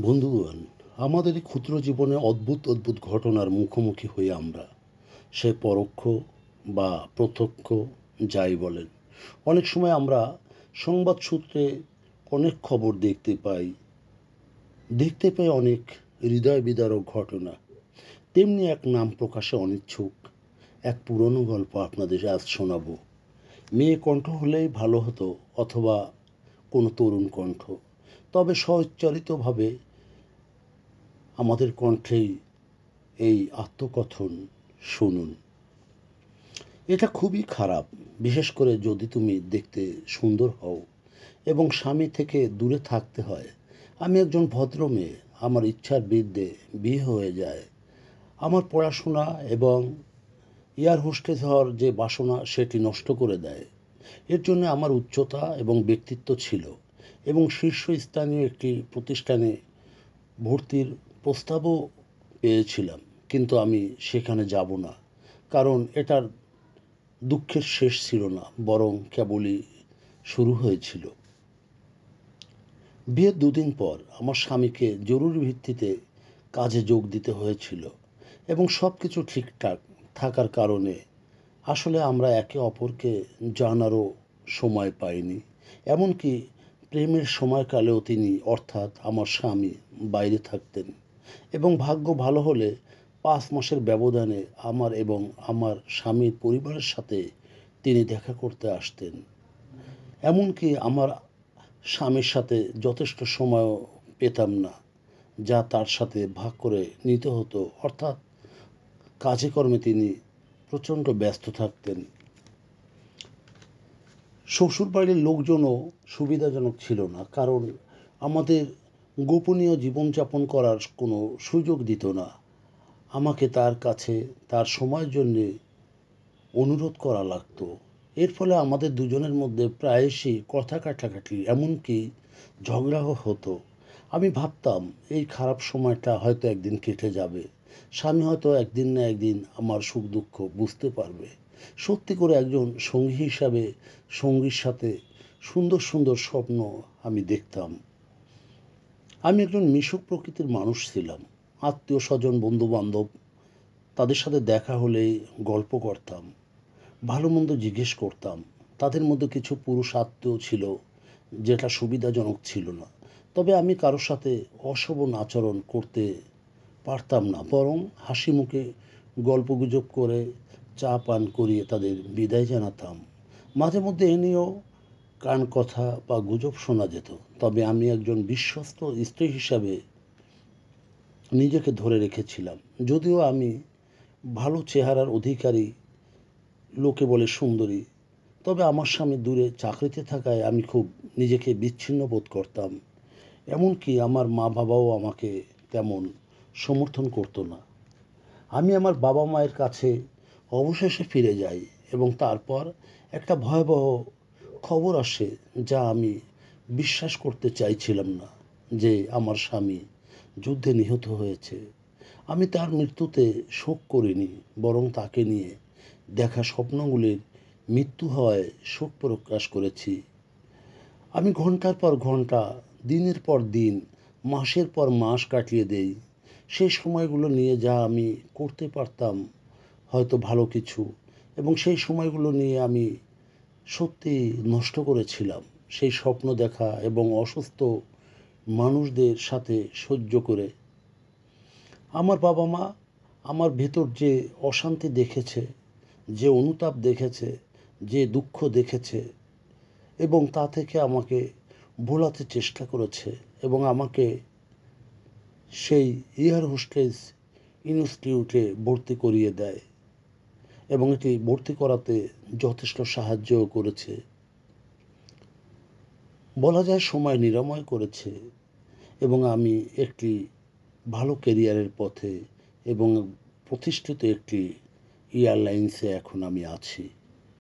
বন্ধুগণ, আমাদের এই ক্ষুদ্র জীবনে অদ্ভুত অদ্ভুত ঘটনার মুখোমুখি হই আমরা। সে পরোক্ষ বা প্রত্যক্ষ, যাই বলেন। অনেক সময় আমরা সংবাদ সূত্রে অনেক খবর দেখতে পাই অনেক হৃদয় বিদারক ঘটনা। তেমনি এক নাম প্রকাশে অনিচ্ছুক এক পুরনো গল্প আপনাদের আজ শোনাবো। মেয়ে কণ্ঠ হলেই ভালো হতো, অথবা কোনো তরুণ কণ্ঠ। তবে স্বউচ্চারিতভাবে আমাদের কণ্ঠেই এই আত্মকথন শুনুন। এটা খুবই খারাপ, বিশেষ করে যদি তুমি দেখতে সুন্দর হও এবং স্বামী থেকে দূরে থাকতে হয়। আমি একজন ভদ্র মেয়ে, আমার ইচ্ছার বিরুদ্ধে বিয়ে হয়ে যায়। আমার পড়াশোনা এবং এয়ার হোস্টেস হওয়ার যে বাসনা সেটি নষ্ট করে দেয়। এর জন্য আমার উচ্চতা এবং ব্যক্তিত্ব ছিল, এবং শীর্ষস্থানীয় একটি প্রতিষ্ঠানে ভর্তির প্রস্তাবও পেয়েছিলাম। কিন্তু আমি সেখানে যাব না, কারণ এটার দুঃখের শেষ ছিল না, বরং কেবলই শুরু হয়েছিল। বিয়ের দুদিন পর আমার স্বামীকে জরুরি ভিত্তিতে কাজে যোগ দিতে হয়েছিল, এবং সব কিছু ঠিকঠাক থাকার কারণে আসলে আমরা একে অপরকে জানারও সময় পাইনি। এমনকি প্রেমের সময়কালেও তিনি, অর্থাৎ আমার স্বামী, বাইরে থাকতেন, এবং ভাগ্য ভালো হলে 5 মাসের ব্যবধানে আমার এবং আমার স্বামীর পরিবারের সাথে তিনি দেখা করতে আসতেন। এমনকি আমার স্বামীর সাথে যথেষ্ট সময়ও পেতাম না, যা তার সাথে ভাগ করে নিতে হতো। অর্থাৎ কাজে কর্মে তিনি প্রচণ্ড ব্যস্ত থাকতেন। শ্বশুরবাড়ির লোকজনও সুবিধাজনক ছিল না, কারণ আমাদের গোপনীয় জীবনযাপন করার কোনো সুযোগ দিত না। আমাকে তার কাছে তার সময়ের জন্যে অনুরোধ করা লাগতো। এর ফলে আমাদের দুজনের মধ্যে প্রায়শই কথা কাটাকাটি, এমনকি ঝগড়াও হতো। আমি ভাবতাম এই খারাপ সময়টা হয়তো একদিন কেটে যাবে, স্বামী হয়তো একদিন না একদিন আমার সুখ দুঃখ বুঝতে পারবে। সত্যি করে একজন সঙ্গী হিসাবে সঙ্গীর সাথে সুন্দর সুন্দর স্বপ্ন আমি দেখতাম। আমি একজন মিশুক প্রকৃতির মানুষ ছিলাম। আত্মীয় স্বজন, বন্ধু বান্ধব, তাদের সাথে দেখা হলেই গল্প করতাম, ভালো মন্দ জিজ্ঞেস করতাম। তাদের মধ্যে কিছু পুরুষ আত্মীয় ছিল, যেটা সুবিধাজনক ছিল না। তবে আমি কারোর সাথে অশোভন আচরণ করতে পারতাম না, বরং হাসি মুখে গল্পগুজব করে চা পান করিয়ে তাদের বিদায় জানাতাম। মাঝে মধ্যে এ নিয়েও কান কথা বা গুজব শোনা যেত। তবে আমি একজন বিশ্বস্ত স্ত্রী হিসাবে নিজেকে ধরে রেখেছিলাম। যদিও আমি ভালো চেহারার অধিকারী, লোকে বলে সুন্দরী, তবে আমার স্বামী দূরে চাকরিতে থাকায় আমি খুব নিজেকে বিচ্ছিন্ন বোধ করতাম। এমনকি আমার মা বাবাও আমাকে তেমন সমর্থন করতো না। আমি আমার বাবা মায়ের কাছে অবশেষে ফিরে যাই, এবং তারপর একটা ভয়াবহ খবর আসে, যা আমি বিশ্বাস করতে চাইছিলাম না, যে আমার স্বামী যুদ্ধে নিহত হয়েছে। আমি তার মৃত্যুতে শোক করিনি, বরং তাকে নিয়ে দেখা স্বপ্নগুলির মৃত্যু হওয়ায় শোক প্রকাশ করেছি। আমি ঘন্টার পর ঘন্টা, দিনের পর দিন, মাসের পর মাস কাটিয়ে দেই সেই সময়গুলো নিয়ে, যা আমি করতে পারতাম হয়তো ভালো কিছু, এবং সেই সময়গুলো নিয়ে আমি সত্যি নষ্ট করেছিলাম। সেই স্বপ্ন দেখা এবং অসুস্থ মানুষদের সাথে সহ্য করে। আমার বাবা মা আমার ভেতর যে অশান্তি দেখেছে, যে অনুতাপ দেখেছে, যে দুঃখ দেখেছে, এবং তা থেকে আমাকে ভোলাতে চেষ্টা করেছে, এবং আমাকে সেই এয়ার হোস্টেস ইনস্টিটিউটে ভর্তি করিয়ে দেয়, এবং এটি ভর্তি করাতে যথেষ্ট সাহায্যও করেছে। বলা যায় সময় নিরাময় করেছে, এবং আমি একটি ভালো কেরিয়ারের পথে এবং প্রতিষ্ঠিত একটি এয়ারলাইন্সে এখন আমি আছি।